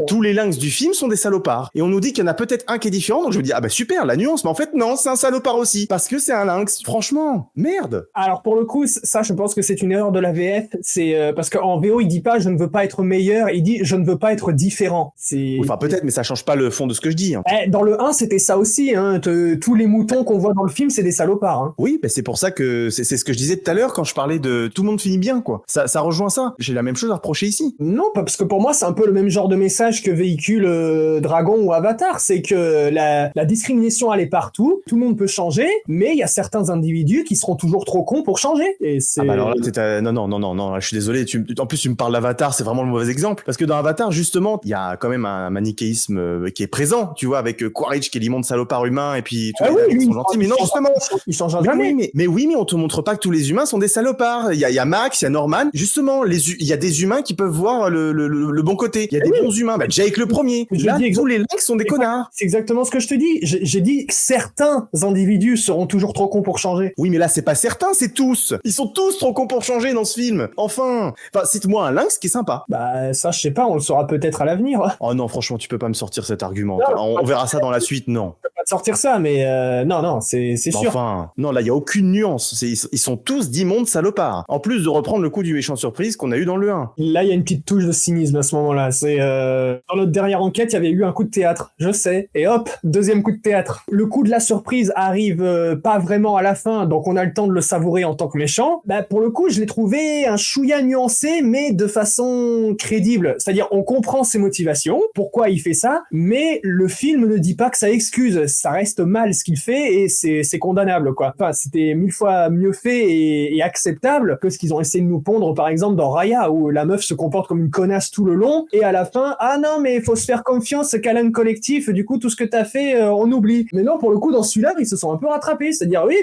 Tous les lynx du film sont des salopards. Et on nous dit qu'il y en a peut-être un qui est différent, donc je me dis, ah bah super, la nuance. Mais en fait, non, c'est un salopard aussi. Parce que c'est un lynx. Franchement, merde. Alors pour le coup, ça, je pense que c'est une erreur de la VF. C'est parce qu'en VO, il dit pas je ne veux pas être meilleur, il dit je ne veux pas être différent. Oui, enfin peut-être, mais ça change pas le fond de ce que je dis. Hein. Dans le 1, c'était ça aussi. Hein. Tous les moutons qu'on voit dans le film, c'est des salopards. Hein. Oui, bah c'est pour ça que c'est ce que je disais tout à l'heure quand je parlais de tout le monde finit bien, quoi. Ça rejoint ça. J'ai la même chose à reprocher ici. Non, parce que pour moi, c'est un peu le même genre de message que véhicule Dragon ou Avatar. C'est que la discrimination, elle est partout. Tout le monde peut changer, mais il y a certains individus qui seront toujours trop cons pour changer. Et c'est... Ah bah alors là, non, je suis désolé. En plus, tu me parles d'Avatar, c'est vraiment le mauvais exemple. Parce que dans Avatar, justement, il y a quand même un manichéisme qui est présent, tu vois, avec Quaritch qui est l'immonde salopard humain, et puis tous les humains sont gentils. Mais non, justement, il change jamais. Mais on te montre pas que tous les humains sont des salopards. Il y a Max, il y a Norman. Justement, il y a des humains qui peuvent voir le bon côté. Il y a des bons humains. Bah, Jake le premier. Là, tous les lynx sont des connards. C'est exactement ce que je te dis. J'ai dit que certains individus seront toujours trop cons pour changer. Oui, mais là, c'est pas certains, c'est tous. Ils sont tous trop cons pour changer dans ce film. Enfin, cite-moi un lynx qui est sympa. Bah, ça, je sais pas, on le saura peut-être à l'avenir. Oh non, franchement, tu peux pas me sortir cet argument. On verra ça dans la suite, non. Je peux pas te sortir ça, mais non, c'est sûr. Enfin, non, là, il y a aucune nuance. Ils sont tous d'immondes salopards. En plus de reprendre le coup du méchant surprise qu'on a eu dans le 1. Là, il y a une petite touche de cynisme à ce moment-là. C'est dans notre dernière enquête, il y avait eu un coup de théâtre, je sais. Et hop, deuxième coup de théâtre. Le coup de la surprise arrive pas vraiment à la fin, donc on a le temps de le savourer en tant que méchant. Bah, pour le coup, je l'ai trouvé un chouïa nuancé, mais de façon crédible. C'est-à-dire, on comprend ses motivations, pourquoi il fait ça, mais le film ne dit pas que ça excuse. Ça reste mal ce qu'il fait et c'est condamnable, quoi. Enfin, c'était 1000 fois mieux fait et acceptable que ce qu'ils ont essayé de nous pondre, par exemple, dans Raya, où la meuf se comporte comme une connasse tout le long, et à la fin, ah non, mais il faut se faire confiance, câlin collectif, du coup, tout ce que t'as fait, on oublie. Mais non, pour le coup, dans celui-là, ils se sont un peu rattrapés. C'est-à-dire, oui,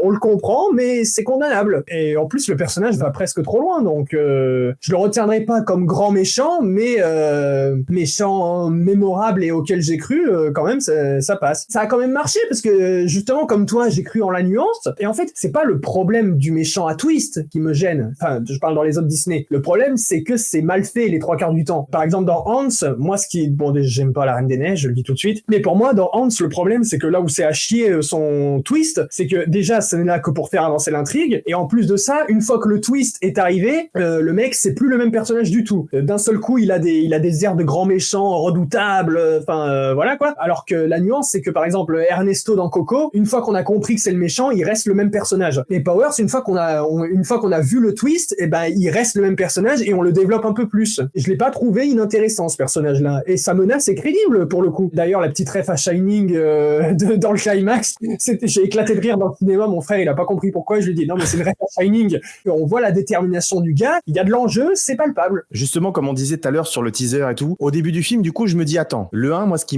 on le comprend, mais c'est condamnable. Et en plus, le personnage va presque trop loin, donc je le retiendrai pas comme grand méchant, mais méchant mémorable et auquel j'ai cru, quand même, ça passe. ça a quand même marché parce que justement comme toi j'ai cru en la nuance et en fait c'est pas le problème du méchant à twist qui me gêne, enfin je parle dans les autres Disney, le problème c'est que c'est mal fait les 3 quarts du temps. Par exemple dans Hans, moi ce qui, bon j'aime pas la Reine des Neiges, je le dis tout de suite, mais pour moi dans Hans le problème c'est que là où c'est à chier son twist, c'est que déjà ce n'est là que pour faire avancer l'intrigue et en plus de ça, une fois que le twist est arrivé, le mec c'est plus le même personnage du tout. D'un seul coup il a des airs de grand méchant redoutable, voilà quoi. Alors que la nuance c'est que par exemple Ernesto dans Coco, une fois qu'on a compris que c'est le méchant, il reste le même personnage. Et Powers, une fois qu'on a vu le twist, et ben il reste le même personnage et on le développe un peu plus. Je l'ai pas trouvé inintéressant ce personnage-là et sa menace est crédible pour le coup. D'ailleurs la petite ref à Shining dans le climax, j'ai éclaté de rire dans le cinéma, mon frère il a pas compris pourquoi, je lui ai dit non mais c'est une ref à Shining. On voit la détermination du gars, il y a de l'enjeu, c'est palpable. Justement, comme on disait tout à l'heure sur le teaser et tout, au début du film, du coup, je me dis, attends, le 1, moi, ce qui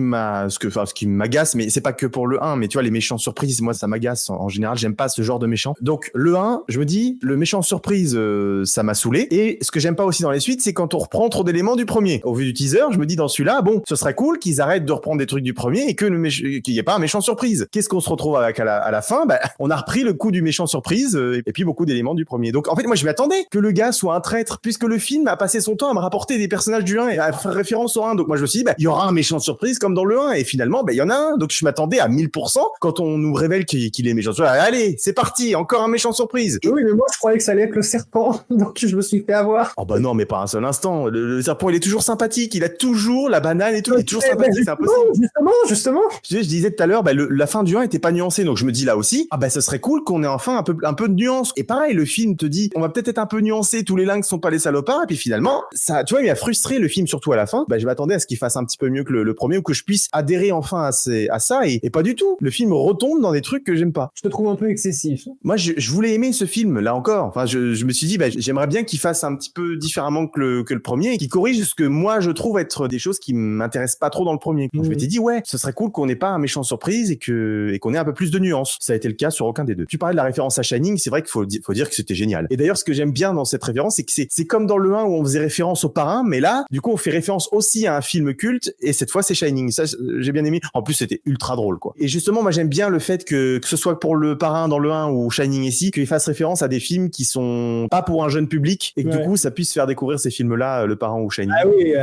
m'agace, mais c'est pas que pour le 1, mais tu vois, les méchants surprises, moi, ça m'agace. En général, j'aime pas ce genre de méchants. Donc, le 1, je me dis, le méchant surprise, ça m'a saoulé. Et ce que j'aime pas aussi dans les suites, c'est quand on reprend trop d'éléments du premier. Au vu du teaser, je me dis, dans celui-là, bon, ce serait cool qu'ils arrêtent de reprendre des trucs du premier et qu'il y ait pas un méchant surprise. Qu'est-ce qu'on se retrouve avec à la fin? Bah, on a repris le coup du méchant surprise, et puis beaucoup d'éléments du premier. Donc, en fait, moi, je m'attendais que le gars soit un traître, puisque le film a passé son temps à me rapporter des personnages du 1 et à faire référence au 1. Donc moi je me suis dit, bah, il y aura un méchant surprise comme dans le 1. Et finalement, bah, il y en a un. Donc je m'attendais à 1000% quand on nous révèle qu'il est méchant. Allez, c'est parti, encore un méchant surprise. Oui, mais moi je croyais que ça allait être le serpent. Donc je me suis fait avoir. Oh bah non, mais pas un seul instant. Le serpent, il est toujours sympathique. Il a toujours la banane et tout. Il est toujours sympathique. C'est impossible. Justement. Je disais tout à l'heure, bah, la fin du 1 était pas nuancée. Donc je me dis là aussi, ah bah ça serait cool qu'on ait enfin un peu de nuance. Et pareil, le film te dit, on va peut-être être un peu nuancé. Tous les lynx sont pas les salopards. Et puis finalement, ça, tu vois, il a frustré le film, surtout à la fin. Bah, je m'attendais à ce qu'il fasse un petit peu mieux que le premier ou que je puisse adhérer enfin à ça et pas du tout. Le film retombe dans des trucs que j'aime pas. Je te trouve un peu excessif. Moi, je voulais aimer ce film, là encore. Enfin, je me suis dit, bah, j'aimerais bien qu'il fasse un petit peu différemment que le premier et qu'il corrige ce que moi, je trouve être des choses qui m'intéressent pas trop dans le premier. Donc, je m'étais dit, ouais, ce serait cool qu'on ait pas un méchant surprise et qu'on ait un peu plus de nuances. Ça a été le cas sur aucun des deux. Tu parlais de la référence à Shining, c'est vrai qu'il faut dire que c'était génial. Et d'ailleurs, ce que j'aime bien dans cette référence, c'est que c'est comme dans le 1 où on faisait référence au parrain, mais là, du coup, on fait référence aussi à un film culte, et cette fois, c'est Shining. Ça, j'ai bien aimé. En plus, c'était ultra drôle, quoi. Et justement, moi, j'aime bien le fait que ce soit pour le parrain dans le 1 ou Shining ici, qu'il fasse référence à des films qui sont pas pour un jeune public, et que du coup, ça puisse faire découvrir ces films-là, le parrain ou Shining. Ah oui,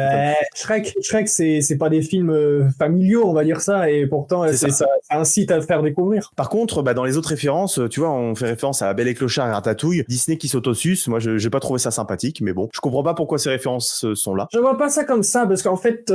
Shrek, c'est pas des films familiaux, on va dire ça, et pourtant, ça incite à faire découvrir. Par contre, bah, dans les autres références, tu vois, on fait référence à Belle et Clochard et Ratatouille, Disney qui s'autosuce. Moi, j'ai pas trouvé ça sympathique, mais bon, je comprends pas pourquoi ces références sont là. Je vois pas ça comme ça, parce qu'en fait,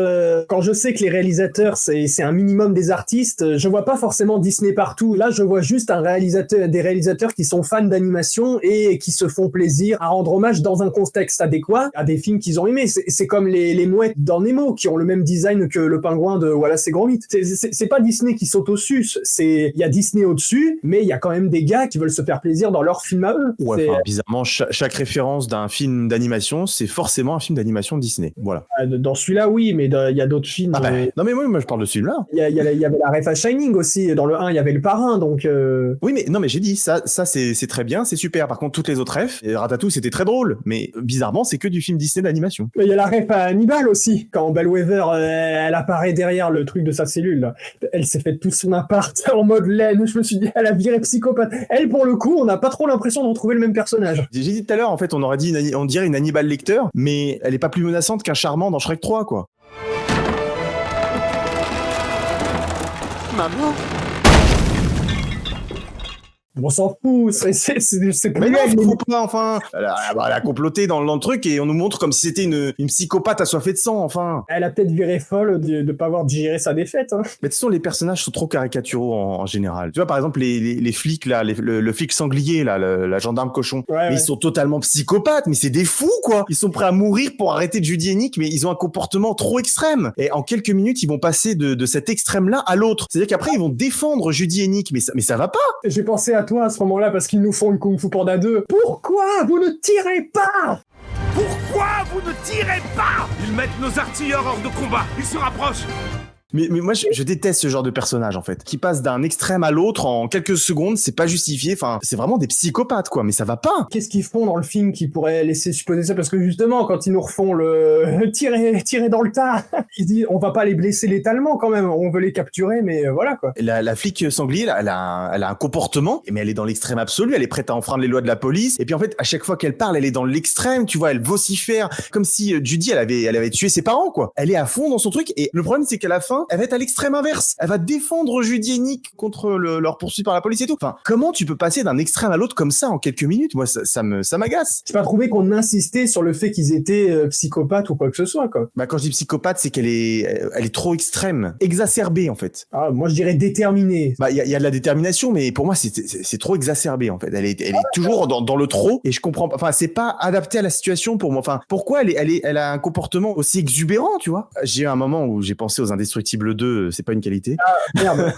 quand je sais que les réalisateurs, c'est un minimum des artistes, je vois pas forcément Disney partout. Là, je vois juste des réalisateurs qui sont fans d'animation et qui se font plaisir à rendre hommage dans un contexte adéquat à des films qu'ils ont aimés. C'est comme les mouettes dans Nemo, qui ont le même design que le pingouin de Wallace et Gromit. C'est pas Disney qui s'autosuce, il y a Disney au-dessus, mais il y a quand même des gars qui veulent se faire plaisir dans leur film à eux. Ouais, bizarrement, chaque référence d'un film d'animation, c'est forcément un film d'animation Disney. Voilà. Dans celui-là, oui, mais il y a d'autres films. Ah bah, non, mais moi, je parle de celui-là. Il y avait la ref à Shining aussi. Dans le 1, il y avait le parrain, donc... Oui, mais non, mais j'ai dit, ça c'est très bien, c'est super. Par contre, toutes les autres refs, Ratatouille, c'était très drôle, mais bizarrement, c'est que du film Disney d'animation. Il y a la ref à Hannibal aussi, quand Bellwether, elle apparaît derrière le truc de sa cellule, là. Elle s'est fait tout son appart en mode laine. Je me suis dit, elle a viré psychopathe. Elle, pour le coup, on n'a pas trop l'impression de retrouver le même personnage. J'ai dit tout à l'heure, en fait, on dirait une Hannibal Lecter, mais elle est pas plus menaçante qu'un Charmant dans Shrek 3, quoi. Maman? On s'en fout, c'est mais non, faut pas, enfin. Elle a comploté dans le truc et on nous montre comme si c'était une psychopathe assoiffée de sang, enfin. Elle a peut-être viré folle de pas avoir digéré sa défaite, hein. Mais de toute façon, les personnages sont trop caricaturaux en général. Tu vois, par exemple, les flics, là, le flic sanglier, là, la gendarme cochon. Ouais. Ils sont totalement psychopathes, mais c'est des fous, quoi. Ils sont prêts à mourir pour arrêter de Judy Hennig, mais ils ont un comportement trop extrême. Et en quelques minutes, ils vont passer de cet extrême-là à l'autre. C'est-à-dire qu'après, ils vont défendre Judy Hennig, mais ça va pas. J'ai pensé à toi à ce moment-là parce qu'ils nous font une Kung Fu Panda 2. Pourquoi vous ne tirez pas? Pourquoi vous ne tirez pas? Ils mettent nos artilleurs hors de combat. Ils se rapprochent. Mais moi, je déteste ce genre de personnage, en fait, qui passe d'un extrême à l'autre en quelques secondes, c'est pas justifié, enfin, c'est vraiment des psychopathes, quoi, mais ça va pas. Qu'est-ce qu'ils font dans le film qui pourrait laisser supposer ça? Parce que justement, quand ils nous refont le tirer dans le tas, ils disent on va pas les blesser létalement quand même, on veut les capturer, mais voilà quoi. La flic sanglier, là, elle a un comportement, mais elle est dans l'extrême absolu, elle est prête à enfreindre les lois de la police, et puis en fait, à chaque fois qu'elle parle, elle est dans l'extrême, tu vois, elle vocifère, comme si Judy, elle avait tué ses parents, quoi. Elle est à fond dans son truc, et le problème, c'est qu'à la fin, elle va être à l'extrême inverse. Elle va défendre Judy et Nick contre leur poursuite par la police et tout. Enfin, comment tu peux passer d'un extrême à l'autre comme ça en quelques minutes? Moi, ça m'agace. J'ai pas trouvé qu'on insistait sur le fait qu'ils étaient psychopathes ou quoi que ce soit, quoi. Bah, quand je dis psychopathe, c'est qu'elle est trop extrême, exacerbée, en fait. Ah, moi, je dirais déterminée. Bah, il y a de la détermination, mais pour moi, c'est trop exacerbé, en fait. Elle est toujours dans le trop, et je comprends pas. Enfin, c'est pas adapté à la situation pour moi. Enfin, pourquoi elle a un comportement aussi exubérant, tu vois? J'ai eu un moment où j'ai pensé aux Indestructibles 2, c'est pas une qualité. Ah, merde.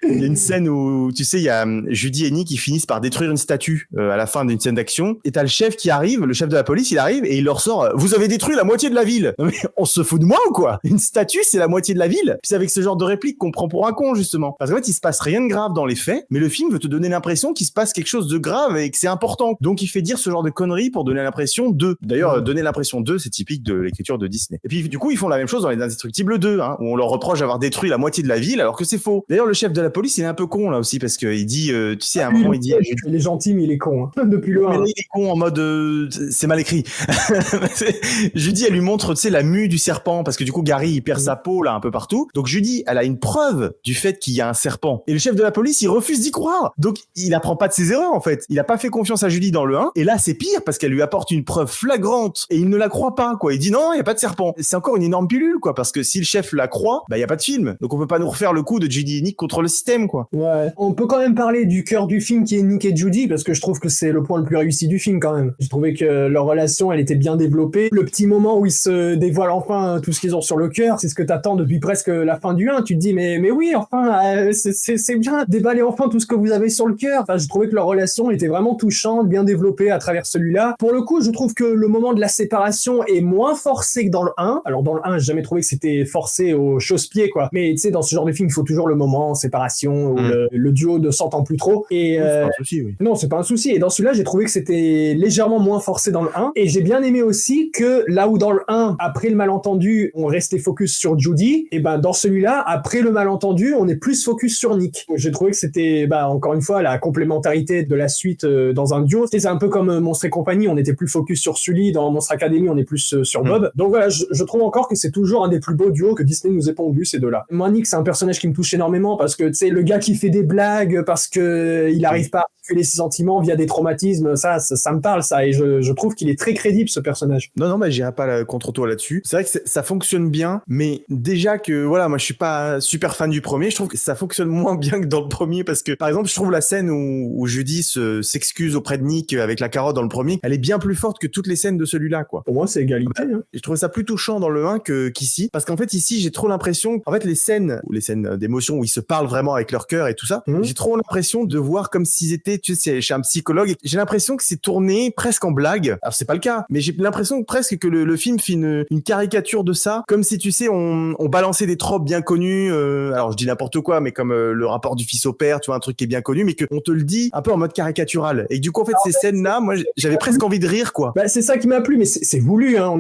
Il y a une scène où, tu sais, il y a Judy et Nick qui finissent par détruire une statue à la fin d'une scène d'action, et t'as le chef qui arrive, le chef de la police, il arrive, et il leur sort « Vous avez détruit la moitié de la ville !» Non mais, on se fout de moi ou quoi? Une statue, c'est la moitié de la ville? Puis c'est avec ce genre de réplique qu'on prend pour un con, justement. Parce qu'en fait, il se passe rien de grave dans les faits, mais le film veut te donner l'impression qu'il se passe quelque chose de grave et que c'est important. Donc il fait dire ce genre de conneries pour donner l'impression de. D'ailleurs, donner l'impression de, c'est typique de l'écriture de Disney. Et puis du coup, ils font la même chose dans Les Indestructibles 2, hein, où on leur reproche d'avoir détruit la moitié de la ville alors que c'est faux. D'ailleurs, le chef de la police, il est un peu con là aussi parce qu'il dit, tu sais, à un moment, il dit... Il est gentil, mais il est con, hein, depuis le 1. Mais là, il est con en mode... c'est mal écrit. Judy, elle lui montre, tu sais, la mue du serpent, parce que du coup, Gary, il perd sa peau là un peu partout. Donc Judy, elle a une preuve du fait qu'il y a un serpent. Et le chef de la police, il refuse d'y croire. Donc il apprend pas de ses erreurs en fait. Il a pas fait confiance à Judy dans le 1. Et là, c'est pire parce qu'elle lui apporte une preuve flagrante et il ne la croit pas, quoi. Il dit non, il y a pas de serpent. C'est encore une énorme pilule, quoi, parce que si le chef la croit, bah il y a pas de film. Donc on peut pas nous refaire le coup de Judy et Nick contre le système, quoi. Ouais. On peut quand même parler du cœur du film qui est Nick et Judy parce que je trouve que c'est le point le plus réussi du film quand même. J'ai trouvé que leur relation, elle était bien développée. Le petit moment où ils se dévoilent enfin tout ce qu'ils ont sur le cœur, c'est ce que t'attends depuis presque la fin du 1. Tu te dis mais oui, enfin c'est bien, déballez enfin tout ce que vous avez sur le cœur. Enfin, j'ai trouvé que leur relation était vraiment touchante, bien développée à travers celui-là. Pour le coup, je trouve que le moment de la séparation est moins forcé que dans le 1. Alors dans le 1, j'ai jamais trouvé que c'était forcé au chausse-pied, quoi. Mais tu sais, dans ce genre de film, il faut toujours le moment séparation où le duo ne s'entend plus trop. Et c'est pas un souci, oui. non, c'est pas un souci. Et dans celui-là, j'ai trouvé que c'était légèrement moins forcé dans le 1. Et j'ai bien aimé aussi que là où dans le 1, après le malentendu, on restait focus sur Judy, et ben dans celui-là, après le malentendu, on est plus focus sur Nick. Donc, j'ai trouvé que c'était, encore une fois, la complémentarité de la suite dans un duo. C'est un peu comme Monstres et compagnie, on était plus focus sur Sully, dans Monstre Academy, on est plus sur Bob. Donc voilà, je trouve encore que c'est toujours un des plus beaux duos que Disney nous ait pondu, ces deux-là. Moi, Nick, c'est un personnage qui me touche énormément parce que, tu sais, le gars qui fait des blagues parce que il arrive pas à articuler ses sentiments via des traumatismes, ça me parle, ça, et je trouve qu'il est très crédible, ce personnage. Non, mais j'irai pas contre toi là-dessus. C'est vrai que ça fonctionne bien, mais déjà que, voilà, moi je suis pas super fan du premier, je trouve que ça fonctionne moins bien que dans le premier, parce que, par exemple, je trouve la scène où Judy s'excuse auprès de Nick avec la carotte dans le premier, elle est bien plus forte que toutes les scènes de celui-là, quoi. Pour moi, c'est égalité. Hein. Je trouvais ça plus touchant dans le 1 qu'ici, parce qu'en fait, ici, j'ai trop l'impression, en fait, les scènes d'émotion où ils se parlent vraiment avec leur cœur et tout ça, j'ai trop l'impression de voir comme s'ils étaient, tu sais, chez un psychologue, et j'ai l'impression que c'est tourné presque en blague. Alors, c'est pas le cas, mais j'ai l'impression presque que le film fait une caricature de ça, comme si, tu sais, on balançait des tropes bien connus, alors je dis n'importe quoi, mais comme le rapport du fils au père, tu vois, un truc qui est bien connu, mais qu'on te le dit un peu en mode caricatural. Et du coup, en fait, ces scènes-là, moi, j'avais presque envie de rire, quoi. C'est ça qui m'a plu, mais c'est voulu, hein.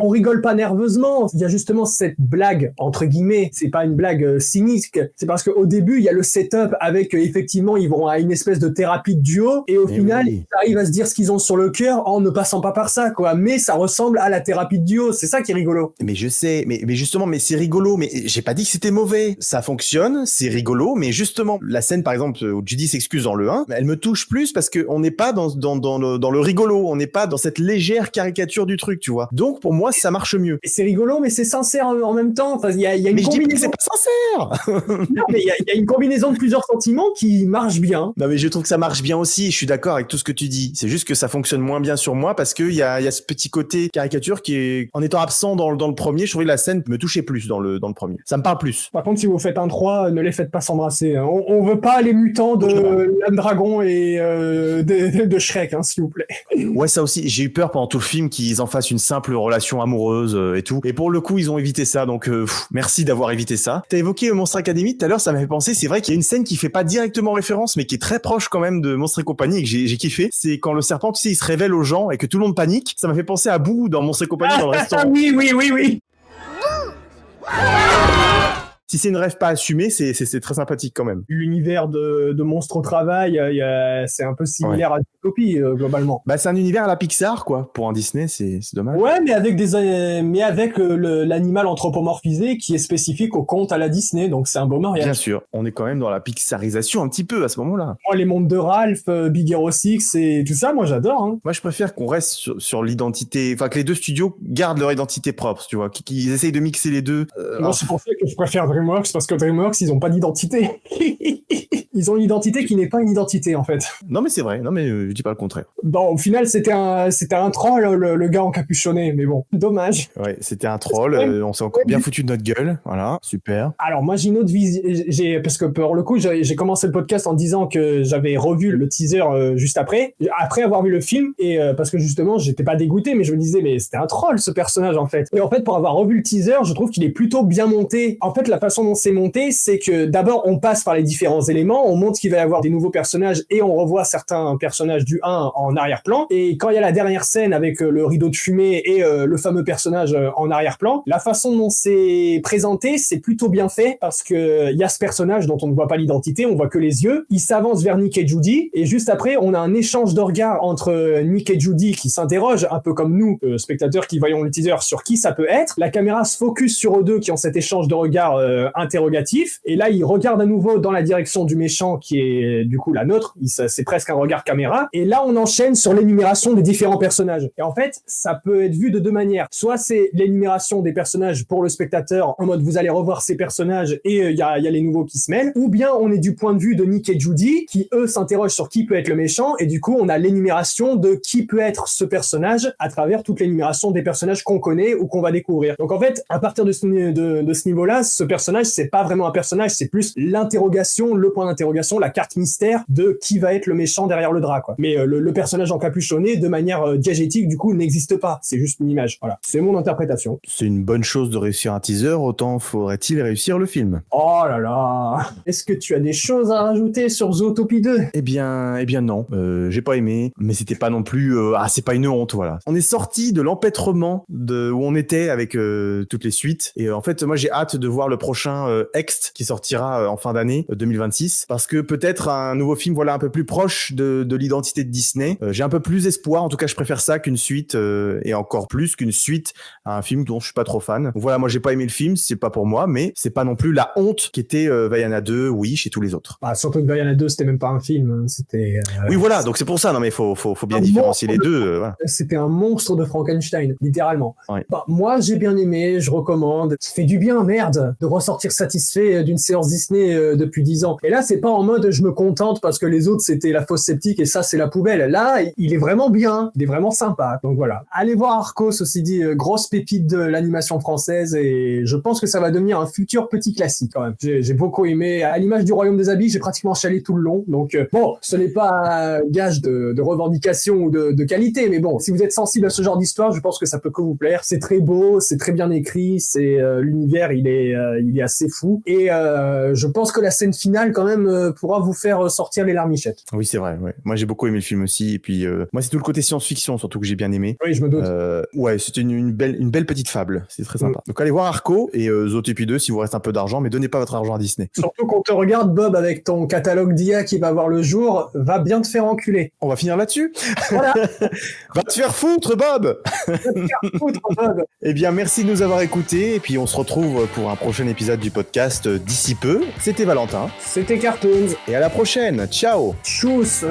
On rigole pas nerveusement. Il y a justement cette blague, entre guillemets. C'est pas une blague cynique. C'est parce qu'au début, il y a le setup avec, effectivement, ils vont à une espèce de thérapie de duo, et au final, ils arrivent à se dire ce qu'ils ont sur le cœur en ne passant pas par ça, quoi. Mais ça ressemble à la thérapie de duo. C'est ça qui est rigolo. Mais je sais, mais justement, mais c'est rigolo, mais j'ai pas dit que c'était mauvais. Ça fonctionne, c'est rigolo, mais justement, la scène, par exemple, où Judy s'excuse dans le 1, elle me touche plus parce que on n'est pas dans le rigolo, on n'est pas dans cette légère caricature du truc, tu vois. Donc, pour moi, ça marche mieux. Et c'est rigolo, mais c'est sincère en même temps. Enfin, il y a une mais combinaison. Je dis pas que c'est pas sincère. Non, mais il y a une combinaison de plusieurs sentiments qui marche bien. Non, mais je trouve que ça marche bien aussi. Je suis d'accord avec tout ce que tu dis. C'est juste que ça fonctionne moins bien sur moi parce qu'il y a ce petit côté caricature qui est, en étant absent dans le premier, je trouvais que la scène me touchait plus dans le premier. Ça me parle plus. Par contre, si vous faites un 3, ne les faites pas s'embrasser. Hein. On veut pas les mutants de L'Âme Dragon et de Shrek, hein, s'il vous plaît. Ouais, ça aussi. J'ai eu peur pendant tout le film qu'ils en fassent une simple relation amoureuse et tout. Et pour le coup, ils ont évité ça. Donc, merci. merci d'avoir évité ça. T'as évoqué Monstre Academy tout à l'heure, ça m'avait pensé, c'est vrai qu'il y a une scène qui fait pas directement référence, mais qui est très proche quand même de Monstre et compagnie et que j'ai kiffé. C'est quand le serpent, tu sais, il se révèle aux gens et que tout le monde panique. Ça m'a fait penser à Boo dans Monstre et compagnie dans le restaurant. Oui. Si c'est une rêve pas assumée, c'est très sympathique quand même. L'univers de Monstres au travail, c'est un peu similaire à Zootopie, globalement. Bah, c'est un univers à la Pixar, quoi. Pour un Disney, c'est dommage. Ouais, mais avec l'animal anthropomorphisé qui est spécifique au conte à la Disney, donc c'est un beau mariage. Bien sûr, on est quand même dans la pixarisation un petit peu à ce moment-là. Moi, les mondes de Ralph, Big Hero 6 et tout ça, moi j'adore. Hein. Moi, je préfère qu'on reste sur l'identité, enfin que les deux studios gardent leur identité propre, tu vois, qu'ils essayent de mixer les deux. Moi, c'est pour ça que je préfère DreamWorks, parce que DreamWorks, ils ont pas d'identité. Ils ont une identité qui n'est pas une identité, en fait. Non, mais c'est vrai, non, mais je dis pas le contraire. Bon, au final, c'était un troll, le gars encapuchonné, mais bon, dommage. Ouais, c'était un troll, on s'est encore bien foutu de notre gueule, voilà, super. Alors, moi, j'ai une autre vision, parce que pour le coup, j'ai commencé le podcast en disant que j'avais revu le teaser juste après avoir vu le film, et parce que justement, j'étais pas dégoûté, mais je me disais, mais c'était un troll, ce personnage, en fait. Et en fait, pour avoir revu le teaser, je trouve qu'il est plutôt bien monté. En fait, la façon dont c'est monté, c'est que d'abord, on passe par les différents éléments, on montre qu'il va y avoir des nouveaux personnages et on revoit certains personnages du 1 en arrière-plan. Et quand il y a la dernière scène avec le rideau de fumée et le fameux personnage en arrière-plan, la façon dont c'est présenté, c'est plutôt bien fait parce que il y a ce personnage dont on ne voit pas l'identité, on voit que les yeux. Il s'avance vers Nick et Judy et juste après, on a un échange de regards entre Nick et Judy qui s'interrogent, un peu comme nous, spectateurs qui voyons le teaser, sur qui ça peut être. La caméra se focus sur eux deux qui ont cet échange de regards interrogatif. Et là, ils regardent à nouveau dans la direction du méchant qui est du coup la nôtre. C'est presque un regard caméra. Et là, on enchaîne sur l'énumération des différents personnages. Et en fait, ça peut être vu de deux manières. Soit c'est l'énumération des personnages pour le spectateur, en mode vous allez revoir ces personnages et il y a les nouveaux qui se mêlent. Ou bien on est du point de vue de Nick et Judy qui, eux, s'interrogent sur qui peut être le méchant. Et du coup, on a l'énumération de qui peut être ce personnage à travers toute l'énumération des personnages qu'on connaît ou qu'on va découvrir. Donc en fait, à partir de ce niveau-là, ce personnage, c'est pas vraiment un personnage, c'est plus l'interrogation, le point d'interrogation, la carte mystère de qui va être le méchant derrière le drap, quoi. Mais le personnage encapuchonné, de manière diégétique, du coup, n'existe pas. C'est juste une image. Voilà. C'est mon interprétation. C'est une bonne chose de réussir un teaser, autant faudrait-il réussir le film. Oh là là. Est-ce que tu as des choses à rajouter sur Zootopie 2? Eh bien non. J'ai pas aimé, mais c'était pas non plus... c'est pas une honte, voilà. On est sorti de l'empêtrement où on était avec toutes les suites. Et en fait, moi, j'ai hâte de voir le prochain Ext qui sortira en fin d'année 2026, parce que peut-être un nouveau film, voilà, un peu plus proche de l'identité de Disney. J'ai un peu plus espoir, en tout cas, je préfère ça qu'une suite, et encore plus qu'une suite à un film dont je suis pas trop fan. Donc voilà, moi, j'ai pas aimé le film, c'est pas pour moi, mais c'est pas non plus la honte qu'était Vaiana 2, Wish et tous les autres. Bah, surtout que Vaiana 2, c'était même pas un film, hein. C'était... Oui, voilà, donc c'est pour ça, non mais faut bien différencier les deux. Voilà. C'était un monstre de Frankenstein, littéralement. Ouais. Bah, moi, j'ai bien aimé, je recommande. Ça fait du bien, merde, de ressortir satisfait d'une séance Disney depuis 10 ans. Et là, c'est pas en mode je me contente parce que les autres c'était la fosse sceptique et ça c'est la poubelle. Là, il est vraiment bien, il est vraiment sympa. Donc voilà. Allez voir Arco, ceci dit, grosse pépite de l'animation française et je pense que ça va devenir un futur petit classique quand même. J'ai beaucoup aimé. À l'image du Royaume des Habits, j'ai pratiquement chialé tout le long. Donc bon, ce n'est pas un gage de revendication ou de qualité, mais bon, si vous êtes sensible à ce genre d'histoire, je pense que ça peut que vous plaire. C'est très beau, c'est très bien écrit, c'est l'univers, il est assez fou et je pense que la scène finale quand même pourra vous faire sortir les larmichettes. Oui, c'est vrai. Ouais. Moi, j'ai beaucoup aimé le film aussi. Et puis, moi, c'est tout le côté science-fiction surtout que j'ai bien aimé. Oui, je me doute. Ouais, c'était une belle petite fable. C'est très sympa. Donc, allez voir Arco et Zootopie 2 si vous reste un peu d'argent, mais donnez pas votre argent à Disney. Surtout qu'on te regarde, Bob, avec ton catalogue d'IA qui va voir le jour, va bien te faire enculer. On va finir là-dessus. Voilà. Va te faire foutre, Bob. Bob. Eh bien, merci de nous avoir écoutés. Et puis, on se retrouve pour un prochain épisode du podcast d'ici peu. C'était Valentin. C'était Cartoons. Et à la prochaine. Ciao. Tchuss.